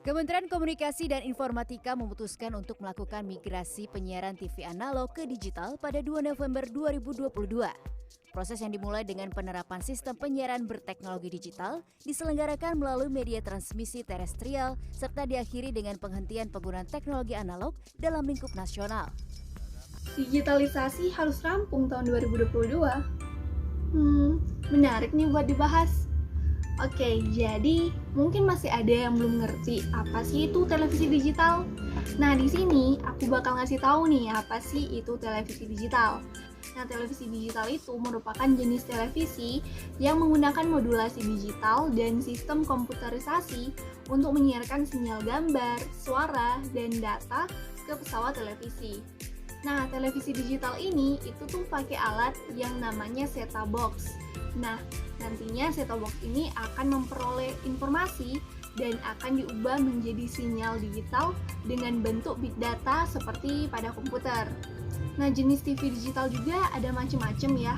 Kementerian Komunikasi dan Informatika memutuskan untuk melakukan migrasi penyiaran TV analog ke digital pada 2 November 2022. Proses yang dimulai dengan penerapan sistem penyiaran berteknologi digital diselenggarakan melalui media transmisi terestrial serta diakhiri dengan penghentian penggunaan teknologi analog dalam lingkup nasional. Digitalisasi harus rampung tahun 2022. Menarik nih buat dibahas. Oke, jadi mungkin masih ada yang belum ngerti apa sih itu televisi digital. Nah, di sini aku bakal ngasih tahu nih apa sih itu televisi digital. Nah, televisi digital itu merupakan jenis televisi yang menggunakan modulasi digital dan sistem komputerisasi untuk menyiarkan sinyal gambar, suara, dan data ke pesawat televisi. Nah, televisi digital ini itu tuh pakai alat yang namanya set-top box. Nah, nantinya set-top box ini akan memperoleh informasi dan akan diubah menjadi sinyal digital dengan bentuk big data seperti pada komputer. Nah, jenis TV digital juga ada macam-macam ya.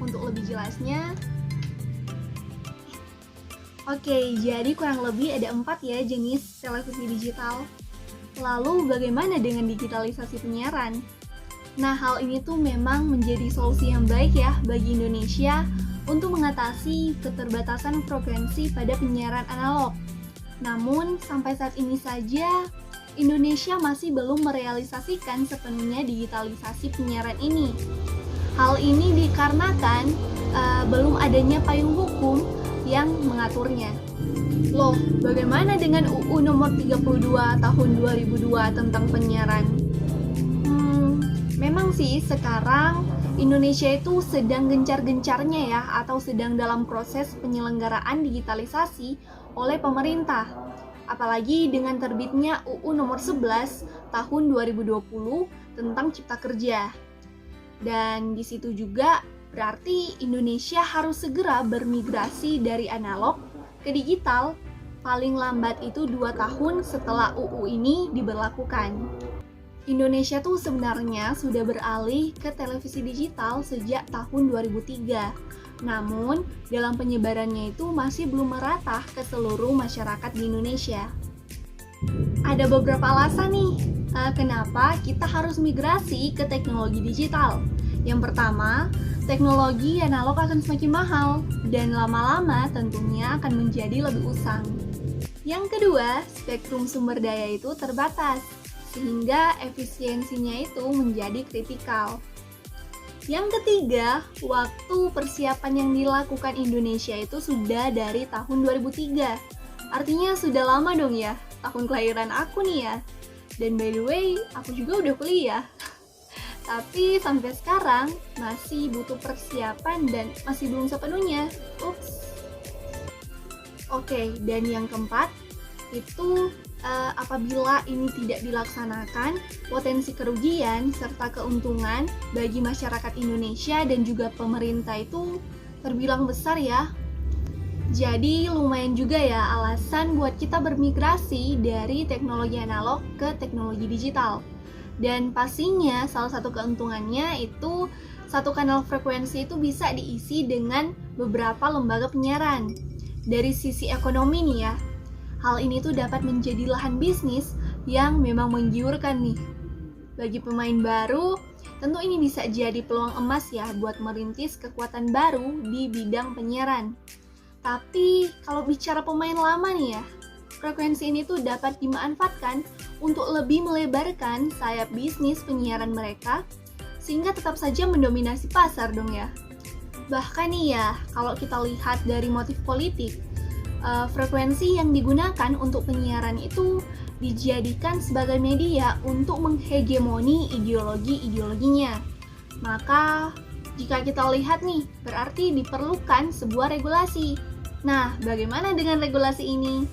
Untuk lebih jelasnya, jadi kurang lebih ada 4 ya jenis televisi digital. Lalu bagaimana dengan digitalisasi penyiaran? Nah, hal ini tuh memang menjadi solusi yang baik ya bagi Indonesia untuk mengatasi keterbatasan frekuensi pada penyiaran analog. Namun, sampai saat ini saja, Indonesia masih belum merealisasikan sepenuhnya digitalisasi penyiaran ini. Hal ini dikarenakan belum adanya payung hukum yang mengaturnya. Loh, bagaimana dengan UU nomor 32 tahun 2002 tentang penyiaran? Memang sih sekarang Indonesia itu sedang gencar-gencarnya ya atau sedang dalam proses penyelenggaraan digitalisasi oleh pemerintah. Apalagi dengan terbitnya UU nomor 11 tahun 2020 tentang Cipta Kerja. Dan di situ juga berarti Indonesia harus segera bermigrasi dari analog ke digital paling lambat itu 2 tahun setelah UU ini diberlakukan. Indonesia tuh sebenarnya sudah beralih ke televisi digital sejak tahun 2003. Namun, dalam penyebarannya itu masih belum merata ke seluruh masyarakat di Indonesia. Ada beberapa alasan nih, kenapa kita harus migrasi ke teknologi digital. Yang pertama, teknologi analog akan semakin mahal dan lama-lama tentunya akan menjadi lebih usang. Yang kedua, spektrum sumber daya itu terbatas, sehingga efisiensinya itu menjadi kritikal. Yang ketiga, waktu persiapan yang dilakukan Indonesia itu sudah dari tahun 2003. Artinya sudah lama dong ya, tahun kelahiran aku nih ya. Dan by the way, aku juga udah kuliah. Tapi sampai sekarang masih butuh persiapan dan masih belum sepenuhnya. Dan yang keempat, itu apabila ini tidak dilaksanakan, potensi kerugian serta keuntungan bagi masyarakat Indonesia dan juga pemerintah itu terbilang besar ya. Jadi lumayan juga ya alasan buat kita bermigrasi dari teknologi analog ke teknologi digital. Dan pastinya salah satu keuntungannya itu satu kanal frekuensi itu bisa diisi dengan beberapa lembaga penyiaran. Dari sisi ekonomi nih ya, hal ini tuh dapat menjadi lahan bisnis yang memang menggiurkan nih. Bagi pemain baru, tentu ini bisa jadi peluang emas ya buat merintis kekuatan baru di bidang penyiaran. Tapi kalau bicara pemain lama nih ya, frekuensi ini tuh dapat dimanfaatkan untuk lebih melebarkan sayap bisnis penyiaran mereka sehingga tetap saja mendominasi pasar dong ya. Bahkan nih ya, kalau kita lihat dari motif politik, frekuensi yang digunakan untuk penyiaran itu dijadikan sebagai media untuk menghegemoni ideologinya. Maka, jika kita lihat nih, berarti diperlukan sebuah regulasi. Nah, bagaimana dengan regulasi ini?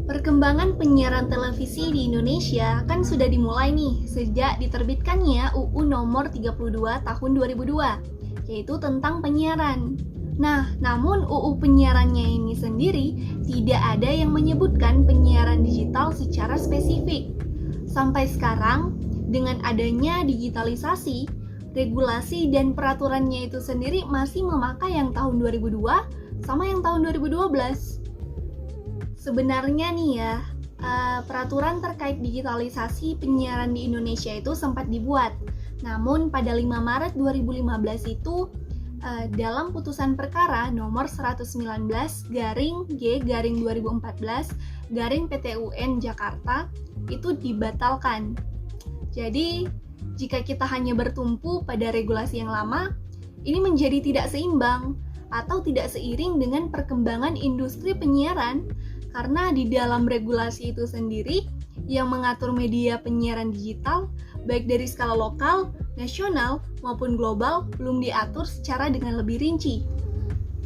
Perkembangan penyiaran televisi di Indonesia kan sudah dimulai nih sejak diterbitkannya UU nomor 32 tahun 2002, yaitu tentang penyiaran. Nah, namun UU penyiarannya ini sendiri tidak ada yang menyebutkan penyiaran digital secara spesifik. Sampai sekarang, dengan adanya digitalisasi, regulasi dan peraturannya itu sendiri masih memakai yang tahun 2002 sama yang tahun 2012. Sebenarnya nih ya, peraturan terkait digitalisasi penyiaran di Indonesia itu sempat dibuat. Namun pada 5 Maret 2015 itu dalam putusan perkara nomor 119 garing G garing 2014 garing PT UN Jakarta itu dibatalkan. Jadi, jika kita hanya bertumpu pada regulasi yang lama, ini menjadi tidak seimbang atau tidak seiring dengan perkembangan industri penyiaran, karena di dalam regulasi itu sendiri yang mengatur media penyiaran digital, baik dari skala lokal, nasional, maupun global, belum diatur secara dengan lebih rinci.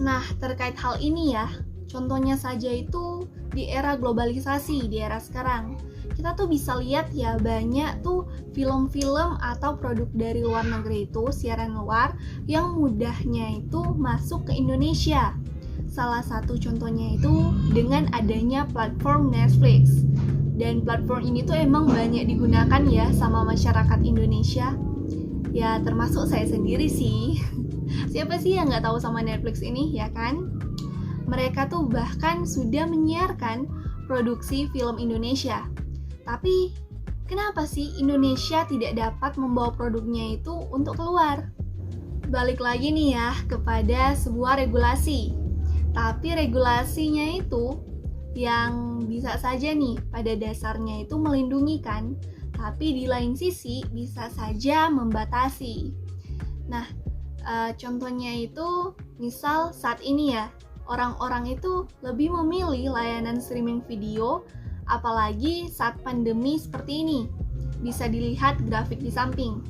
Nah, terkait hal ini ya, contohnya saja itu di era globalisasi, di era sekarang. Kita tuh bisa lihat ya, banyak tuh film-film atau produk dari luar negeri itu, siaran luar, yang mudahnya itu masuk ke Indonesia. Salah satu contohnya itu dengan adanya platform Netflix. Dan platform ini tuh emang banyak digunakan ya sama masyarakat Indonesia. Ya termasuk saya sendiri sih. Siapa sih yang nggak tahu sama Netflix ini, ya kan? Mereka tuh bahkan sudah menyiarkan produksi film Indonesia. Tapi kenapa sih Indonesia tidak dapat membawa produknya itu untuk keluar? Balik lagi nih ya kepada sebuah regulasi. Tapi regulasinya itu yang bisa saja nih pada dasarnya itu melindungi kan, tapi di lain sisi bisa saja membatasi. Nah, contohnya itu misal saat ini ya, orang-orang itu lebih memilih layanan streaming video, apalagi saat pandemi seperti ini. Bisa dilihat grafik di samping.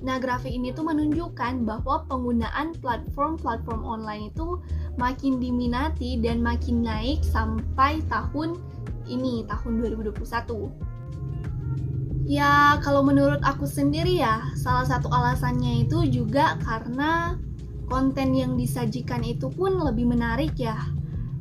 Nah, grafik ini tuh menunjukkan bahwa penggunaan platform-platform online itu makin diminati dan makin naik sampai tahun ini, tahun 2021. Ya, kalau menurut aku sendiri ya, salah satu alasannya itu juga karena konten yang disajikan itu pun lebih menarik ya.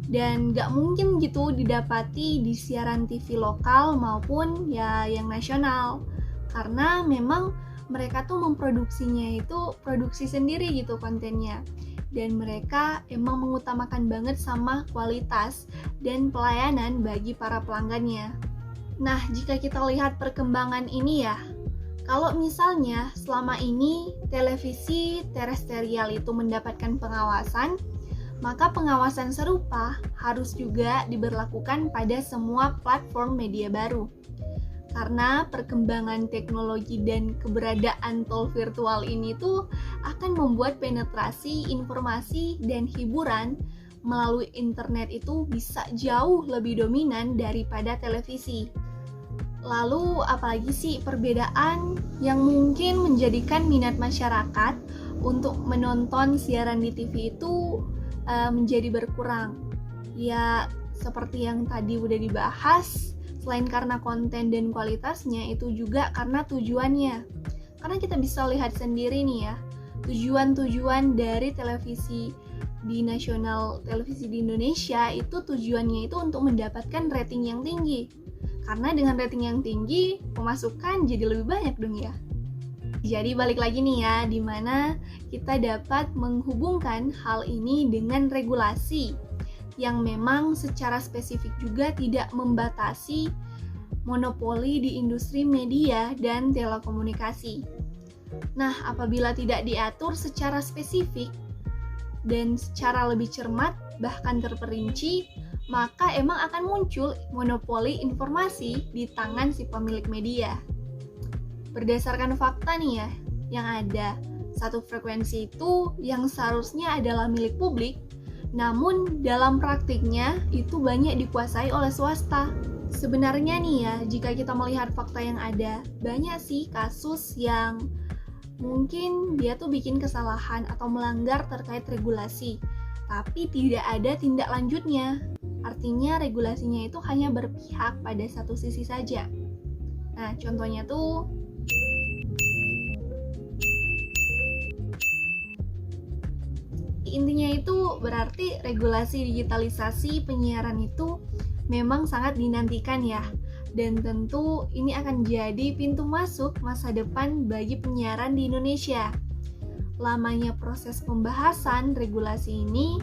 Dan gak mungkin gitu didapati di siaran TV lokal maupun ya yang nasional. Karena memang mereka tuh memproduksinya itu produksi sendiri gitu kontennya. Dan mereka emang mengutamakan banget sama kualitas dan pelayanan bagi para pelanggannya. Nah, jika kita lihat perkembangan ini ya, kalau misalnya selama ini televisi terestrial itu mendapatkan pengawasan, maka pengawasan serupa harus juga diberlakukan pada semua platform media baru. Karena perkembangan teknologi dan keberadaan tol virtual ini tuh akan membuat penetrasi informasi dan hiburan melalui internet itu bisa jauh lebih dominan daripada televisi. Lalu apalagi sih perbedaan yang mungkin menjadikan minat masyarakat untuk menonton siaran di TV itu menjadi berkurang? Ya seperti yang tadi udah dibahas, selain karena konten dan kualitasnya, itu juga karena tujuannya. Karena kita bisa lihat sendiri nih ya, tujuan-tujuan dari televisi di nasional, televisi di Indonesia itu tujuannya itu untuk mendapatkan rating yang tinggi. Karena dengan rating yang tinggi, pemasukan jadi lebih banyak dong ya. Jadi balik lagi nih ya, dimana kita dapat menghubungkan hal ini dengan regulasi yang memang secara spesifik juga tidak membatasi monopoli di industri media dan telekomunikasi. Nah, apabila tidak diatur secara spesifik dan secara lebih cermat, bahkan terperinci, maka emang akan muncul monopoli informasi di tangan si pemilik media. Berdasarkan fakta nih ya, yang ada, satu frekuensi itu yang seharusnya adalah milik publik, namun dalam praktiknya itu banyak dikuasai oleh swasta. Sebenarnya nih ya, jika kita melihat fakta yang ada, banyak sih kasus yang mungkin dia tuh bikin kesalahan atau melanggar terkait regulasi, tapi tidak ada tindak lanjutnya. Artinya regulasinya itu hanya berpihak pada satu sisi saja. Nah, contohnya tuh intinya itu berarti regulasi digitalisasi penyiaran itu memang sangat dinantikan ya. Dan tentu ini akan jadi pintu masuk masa depan bagi penyiaran di Indonesia. Lamanya proses pembahasan regulasi ini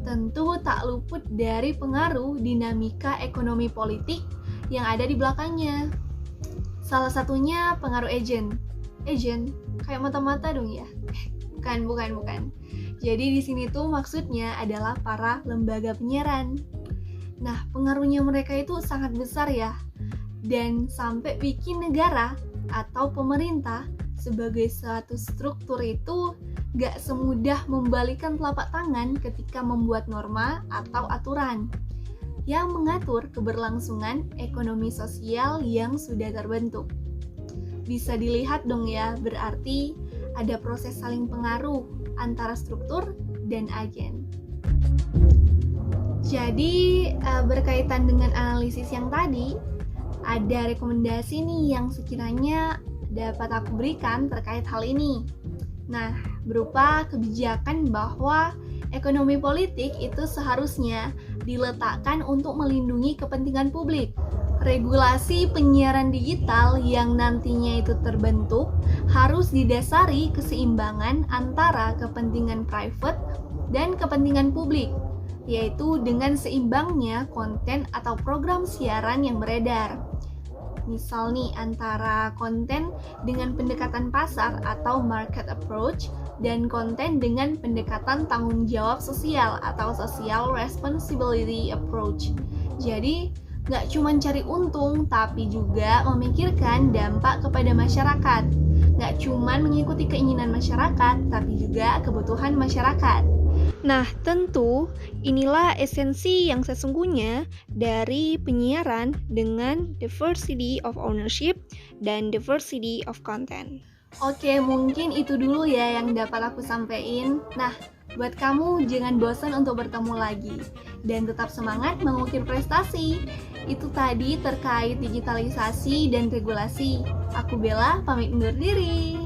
tentu tak luput dari pengaruh dinamika ekonomi politik yang ada di belakangnya. Salah satunya pengaruh agent. Agent, kayak mata-mata dong ya? Bukan. Jadi di sini tuh maksudnya adalah para lembaga penyiaran. Nah, pengaruhnya mereka itu sangat besar ya. Dan sampai bikin negara atau pemerintah sebagai suatu struktur itu gak semudah membalikan telapak tangan ketika membuat norma atau aturan yang mengatur keberlangsungan ekonomi sosial yang sudah terbentuk. Bisa dilihat dong ya, berarti ada proses saling pengaruh antara struktur dan agen. Jadi, berkaitan dengan analisis yang tadi, ada rekomendasi nih yang sekiranya dapat aku berikan terkait hal ini. Nah, berupa kebijakan bahwa ekonomi politik itu seharusnya diletakkan untuk melindungi kepentingan publik. Regulasi penyiaran digital yang nantinya itu terbentuk harus didasari keseimbangan antara kepentingan private dan kepentingan publik, yaitu dengan seimbangnya konten atau program siaran yang beredar. Misal nih, antara konten dengan pendekatan pasar atau market approach dan konten dengan pendekatan tanggung jawab sosial atau social responsibility approach. Jadi, nggak cuma cari untung, tapi juga memikirkan dampak kepada masyarakat. Nggak cuma mengikuti keinginan masyarakat, tapi juga kebutuhan masyarakat. Nah, tentu inilah esensi yang sesungguhnya dari penyiaran dengan diversity of ownership dan diversity of content. Oke, mungkin itu dulu ya yang dapat aku sampaikan. Nah, buat kamu jangan bosan untuk bertemu lagi dan tetap semangat mengukir prestasi. Itu tadi terkait digitalisasi dan regulasi. Aku Bella, pamit undur diri.